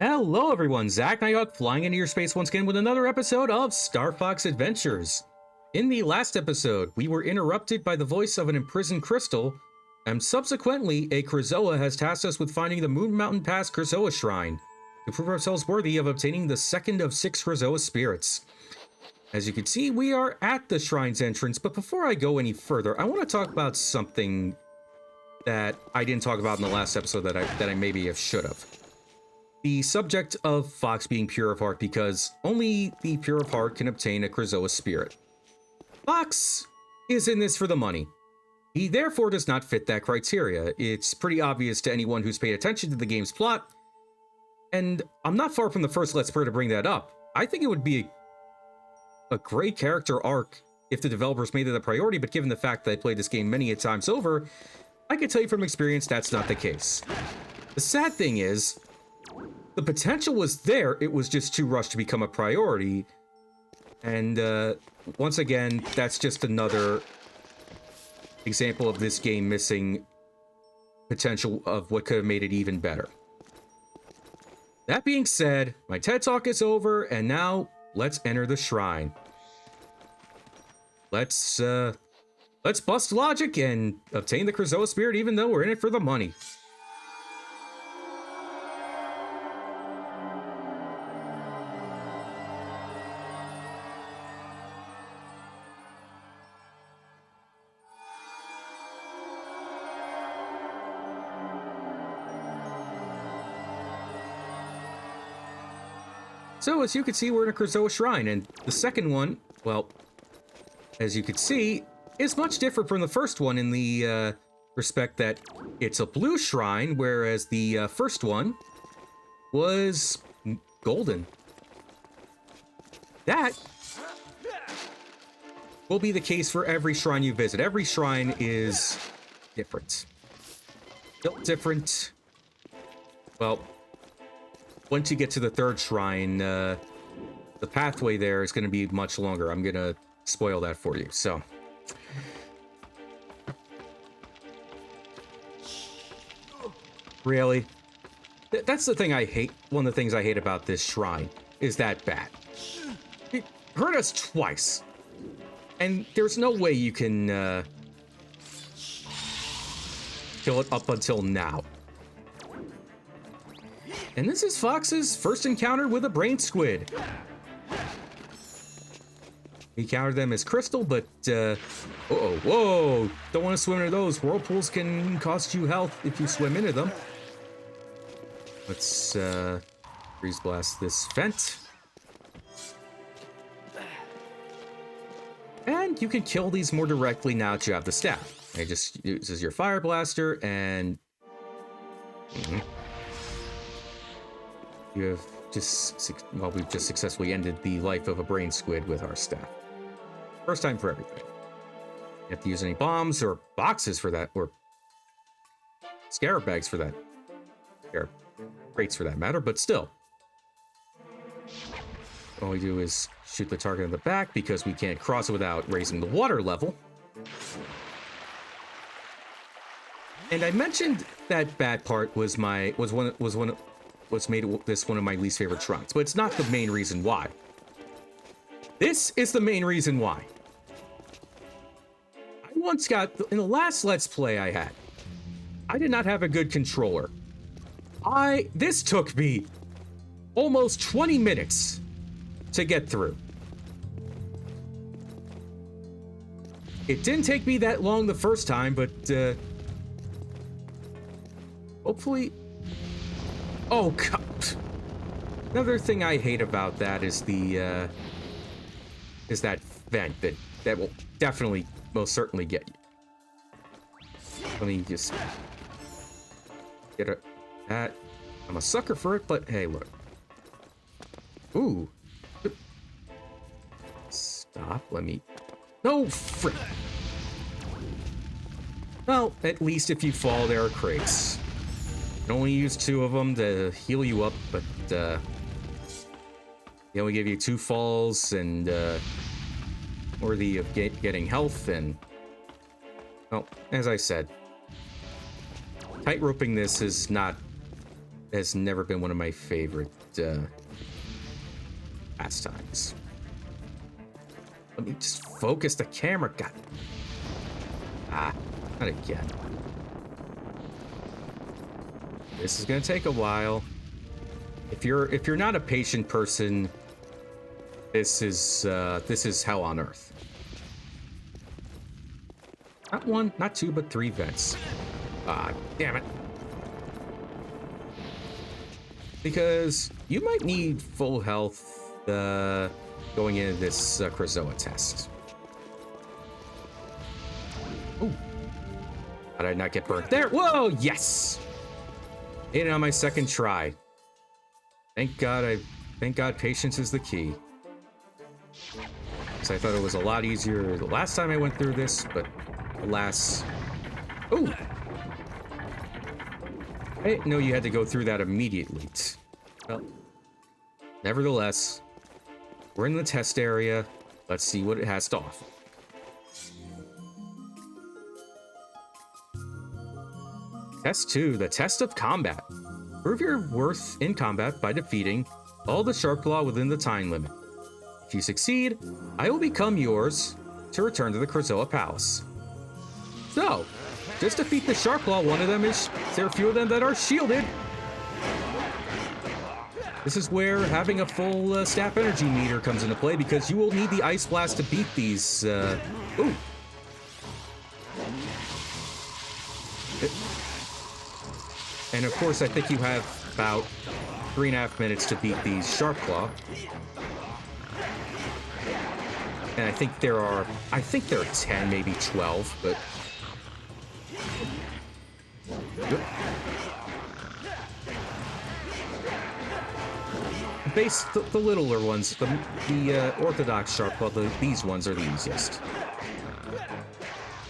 Hello everyone, Zach Nyhawk flying into your space once again with another episode of Star Fox Adventures. In the last episode, we were interrupted by the voice of an imprisoned Krystal, and subsequently, a Krazoa has tasked us with finding the Moon Mountain Pass Krazoa Shrine to prove ourselves worthy of obtaining the second of 6 Krazoa Spirits. As you can see, we are at the shrine's entrance, but before I go any further, I want to talk about something that I didn't talk about in the last episode that I maybe should have. The subject of Fox being pure of heart, because only the pure of heart can obtain a Krazoa Spirit. Fox is in this for the money. He therefore does not fit that criteria. It's pretty obvious to anyone who's paid attention to the game's plot, and I'm not far from the first Let's Play to bring that up. I think it would be a great character arc if the developers made it a priority, but given the fact that I played this game many a times over, I can tell you from experience that's not the case. The sad thing is, the potential was there, it was just too rushed to become a priority. And once again, that's just another example of this game missing potential of what could have made it even better. That being said, my TED Talk is over, and now let's enter the shrine. Let's bust logic and obtain the Krazoa Spirit, even though we're in it for the money. So, as you can see, we're in a Krazoa Shrine, and the second one, well, as you can see, is much different from the first one in the respect that it's a blue shrine, whereas the first one was golden. That will be the case for every shrine you visit. Every shrine is different. Built different. Well, once you get to the third shrine, the pathway there is going to be much longer. I'm going to spoil that for you, so. Really? That's the thing I hate. One of the things I hate about this shrine is that bat. It hurt us twice. And there's no way you can kill it up until now. And this is Fox's first encounter with a brain squid. He countered them as Krystal, but, whoa, don't want to swim into those. Whirlpools can cost you health if you swim into them. Let's, freeze blast this vent. And you can kill these more directly now that you have the staff. It just uses your fire blaster, and you have just, well, we've just successfully ended the life of a brain squid with our staff. First time for everything. You have to use any bombs or boxes for that, or scarab bags for that. Scarab crates for that matter, but still. All we do is shoot the target in the back because we can't cross it without raising the water level. And I mentioned that bad part was made this one of my least favorite shrines, but it's not the main reason why. This is the main reason why. I once got, in the last Let's Play I had, I did not have a good controller. This took me almost 20 minutes to get through. It didn't take me that long the first time, but hopefully. Oh, God. Another thing I hate about that is the is that vent that will definitely, most certainly get you. Let me just get that. I'm a sucker for it, but hey, look. Ooh. Stop. Let me. No, frick. Well, at least if you fall, there are crates. You can only use 2 of them to heal you up, but they only give you 2 falls and worthy of getting health. And well, as I said, tight roping this is not has never been one of my favorite pastimes. Let me just focus the camera. God. Ah, not again. This is gonna take a while. If you're not a patient person, this is hell on earth. Not one, not two, but 3 vents. Ah, damn it. Because you might need full health going into this Krazoa test. Ooh. How did I not get burnt there? Whoa, yes! Made it on my second try. Thank God patience is the key. Because I thought it was a lot easier the last time I went through this, but alas. Ooh! I didn't know you had to go through that immediately. Well, nevertheless, we're in the test area. Let's see what it has to offer. Test 2, the test of combat. Prove your worth in combat by defeating all the Sharpclaw within the time limit. If you succeed, I will become yours to return to the Krazoa Palace. So, just defeat the Sharpclaw. One of them is, there are a few of them that are shielded. This is where having a full staff energy meter comes into play, because you will need the Ice Blast to beat these. Ooh. And of course, I think you have about 3.5 minutes to beat these Sharpclaw. And I think there are 10, maybe 12, but... The littler ones, the Orthodox Sharpclaw, these ones are the easiest.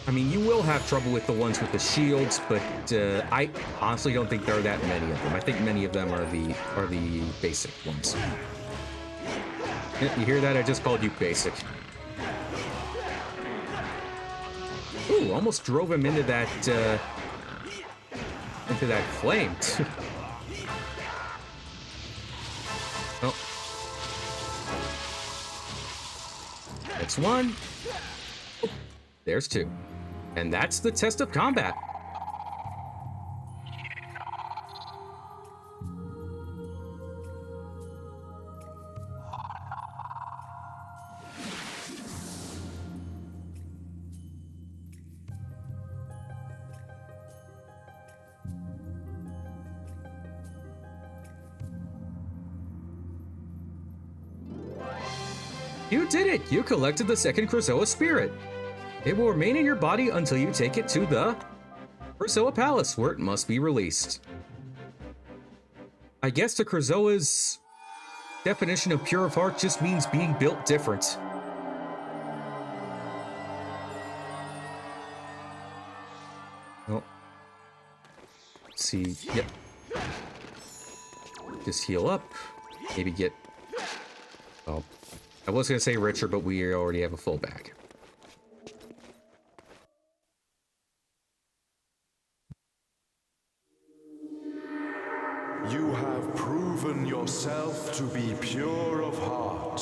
I mean, you will have trouble with the ones with the shields, but I honestly don't think there are that many of them. I think many of them are the basic ones. You hear that? I just called you basic. Ooh, almost drove him into that flame. Oh. That's 1. Oh, there's 2. And that's the test of combat. You did it! You collected the second Krazoa Spirit. It will remain in your body until you take it to the Krazoa Palace, where it must be released. I guess the Krazoa's definition of pure of heart just means being built different. Well, let's see. Yep. Just heal up. Maybe get... Oh, I was going to say richer, but we already have a full bag. You have proven yourself to be pure of heart.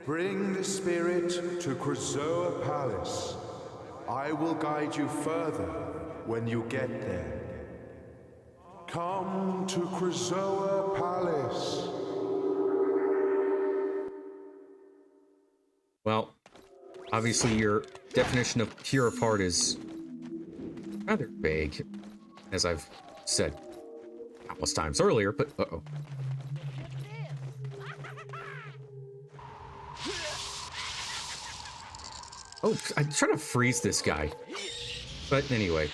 Bring the spirit to Krazoa Palace. I will guide you further when you get there. Come to Krazoa Palace. Well, obviously your definition of pure of heart is rather vague, as I've said countless times earlier, but uh-oh. Oh, I'm trying to freeze this guy. But anyway.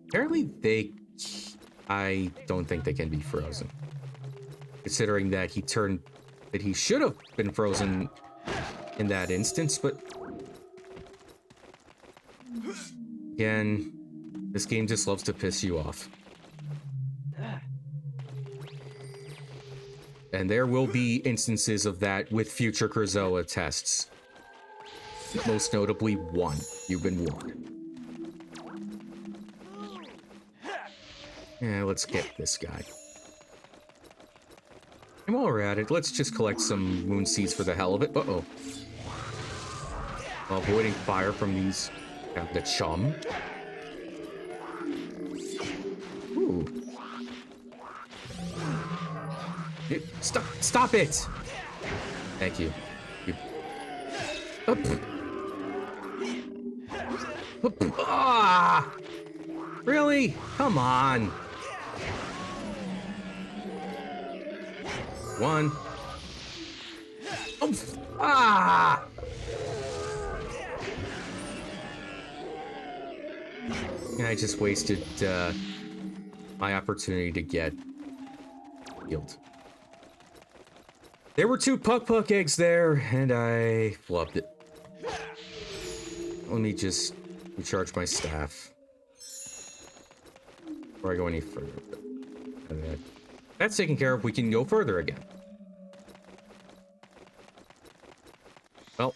Apparently I don't think they can be frozen. Considering that he should have been frozen in that instance, but again, this game just loves to piss you off. And there will be instances of that with future Krazoa tests. Most notably 1. You've been warned. Yeah, let's get this guy. And while we're at it, let's just collect some moon seeds for the hell of it. Uh-oh. While avoiding fire from these... the chum. Ooh. Stop it! Thank you. Ah! Really? Come on. One. Oh, ah! And I just wasted my opportunity to get healed. There were 2 puck eggs there, and I flubbed it. Let me just recharge my staff before I go any further. That's taken care of. We can go further again. Well,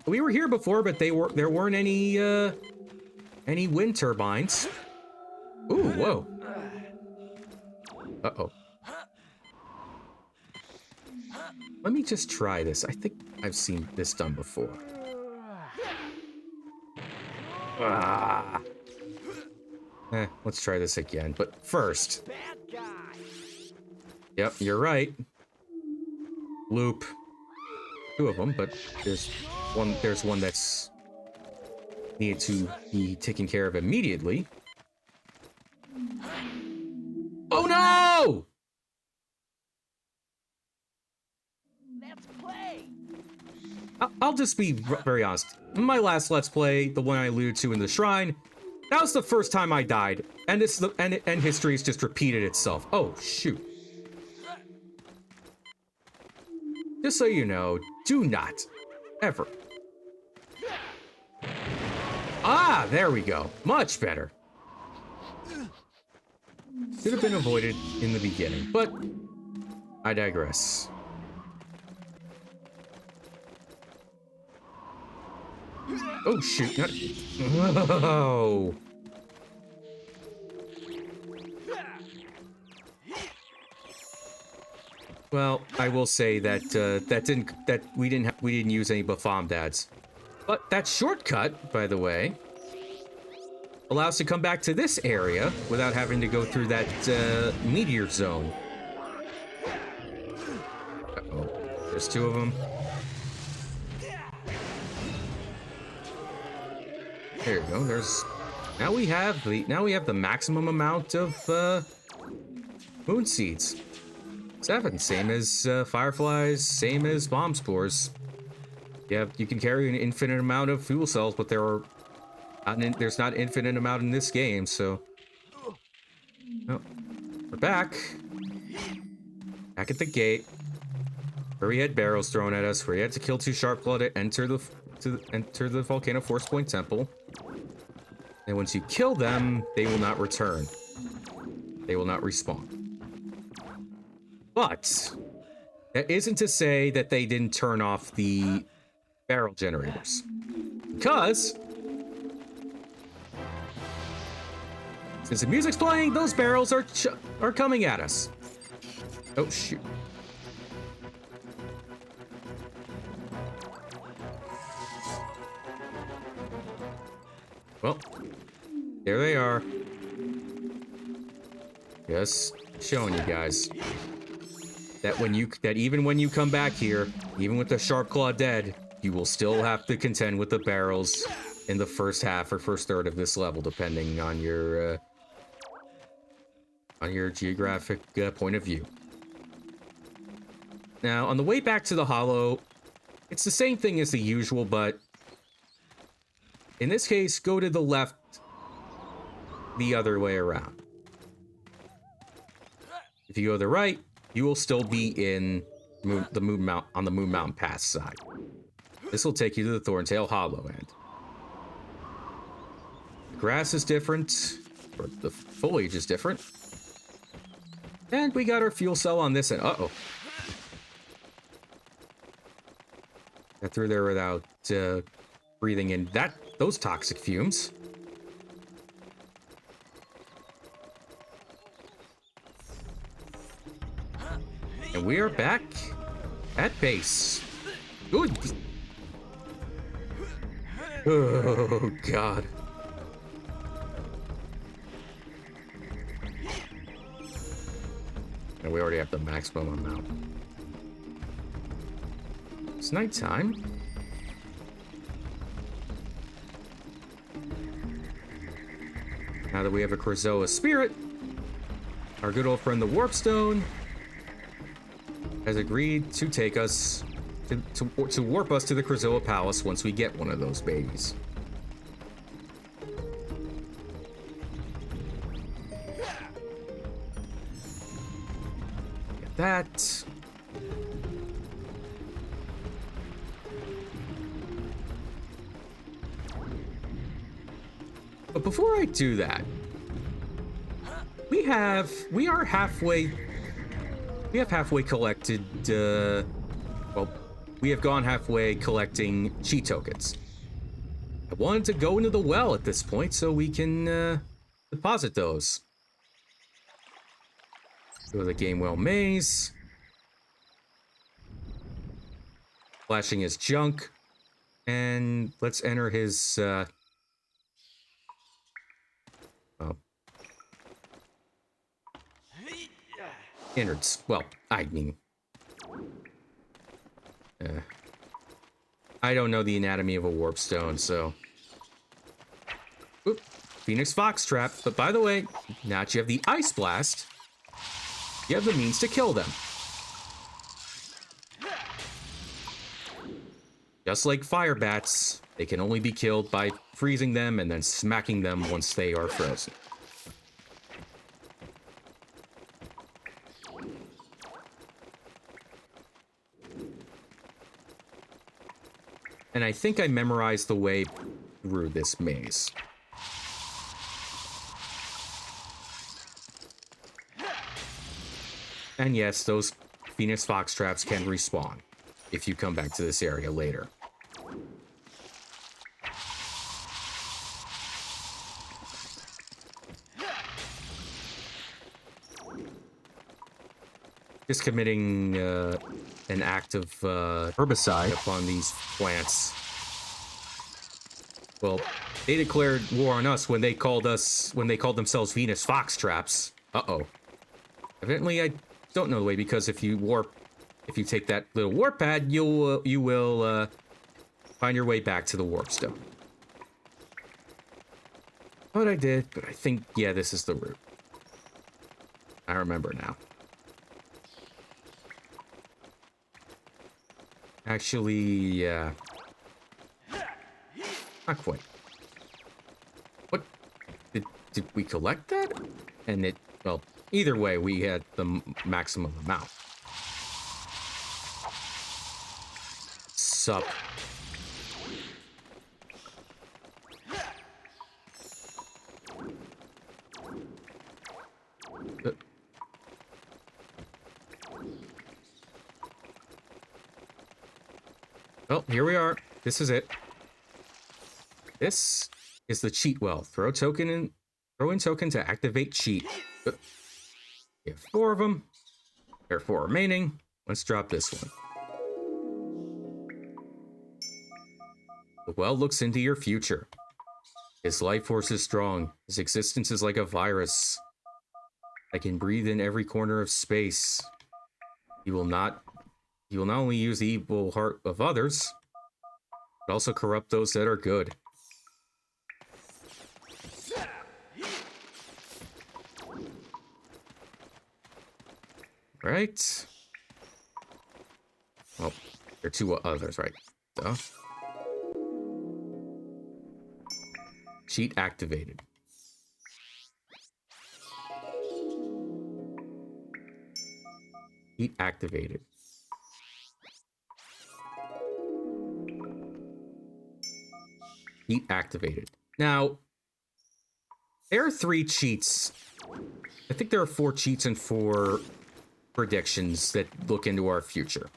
we were here before, but there weren't any wind turbines. Ooh, whoa. Uh-oh. Let me just try this. I think I've seen this done before. Ah. Let's try this again. But first. Yep, you're right. Loop. 2 of them, but there's one that's needed to be taken care of immediately. Oh no! Let's play. I'll just be very honest. My last Let's Play, the one I alluded to in the shrine, that was the first time I died, and history has just repeated itself. Oh shoot! Just so you know, do not ever. Ah, there we go. Much better. Could have been avoided in the beginning, but I digress. Oh shoot! Oh. Well, I will say that we didn't use any Bafomdads. But that shortcut, by the way, allows us to come back to this area without having to go through that meteor zone. Uh-oh. There's 2 of them. There you go. Now we have the maximum amount of moon seeds. 7, same as fireflies, same as bomb spores. Yeah, you can carry an infinite amount of fuel cells, but there's not an infinite amount in this game, so... Oh, we're back. Back at the gate. Where we had barrels thrown at us, where we had to kill 2 Sharpclaw to enter the Volcano Force Point Temple. And once you kill them, they will not return. They will not respawn. But that isn't to say that they didn't turn off the barrel generators. Because since the music's playing, those barrels are coming at us. Oh shoot. Well, there they are. Just showing you guys that even when you come back here, even with the Sharpclaw dead, you will still have to contend with the barrels in the first half or first third of this level, depending on your geographic point of view. Now, on the way back to the Hollow, it's the same thing as the usual, but in this case, go to the left the other way around. If you go to the right, you will still be in on the Moon Mountain Pass side. This will take you to the ThornTail Hollow end. The grass is different, or the foliage is different. And we got our fuel cell on this end. Uh-oh. Got through there without breathing in those toxic fumes. And we are back at base. Good. Oh, God. And we already have the maximum amount. It's nighttime. Now that we have a Krazoa Spirit, our good old friend the WarpStone has agreed to take us to warp us to the Krazoa Palace once we get one of those babies. Get that. But before I do that, we have halfway collected, well, we have gone halfway collecting cheat tokens. I wanted to go into the well at this point so we can deposit those. Go to the game well maze. Flashing his junk. And let's enter his, innards. Well, I mean, I don't know the anatomy of a WarpStone, so. Oop, Phoenix Foxtrap. But by the way, now that you have the Ice Blast, you have the means to kill them. Just like fire bats, they can only be killed by freezing them and then smacking them once they are frozen. And I think I memorized the way through this maze. And yes, those Phoenix Foxtraps can respawn if you come back to this area later. Just committing an act of herbicide upon these plants. Well, they declared war on us when they called themselves Venus Foxtraps. Uh-oh. Evidently, I don't know the way, because if you take that little warp pad, you will find your way back to the WarpStone. But I did, but I think, yeah, this is the route. I remember now. Actually, yeah. Not quite. What? Did we collect that? And it, well, either way, we had the maximum amount. Sup. Well, here we are. This is it. This is the cheat well. Throw in token to activate cheat. We have 4 of them. There are 4 remaining. Let's drop this one. The well looks into your future. His life force is strong. His existence is like a virus. I can breathe in every corner of space. He will not only use the evil heart of others, but also corrupt those that are good. Right? Well, there are 2 others, right? Duh. Cheat activated. Cheat activated. Cheat activated. Now, there are 3 cheats. I think there are 4 cheats and 4 predictions that look into our future.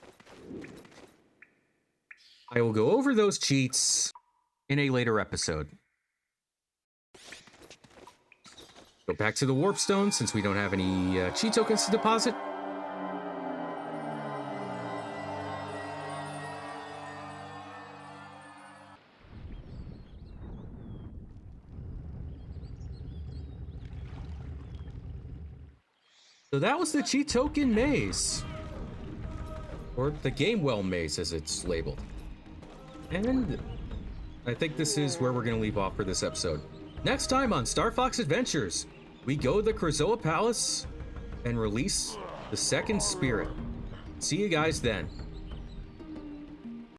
I will go over those cheats in a later episode. Go back to the WarpStone since we don't have any cheat tokens to deposit. So that was the Cheat Token Maze. Or the Gamewell Maze, as it's labeled. And I think this is where we're going to leave off for this episode. Next time on Star Fox Adventures, we go to the Krazoa Palace and release the second spirit. See you guys then.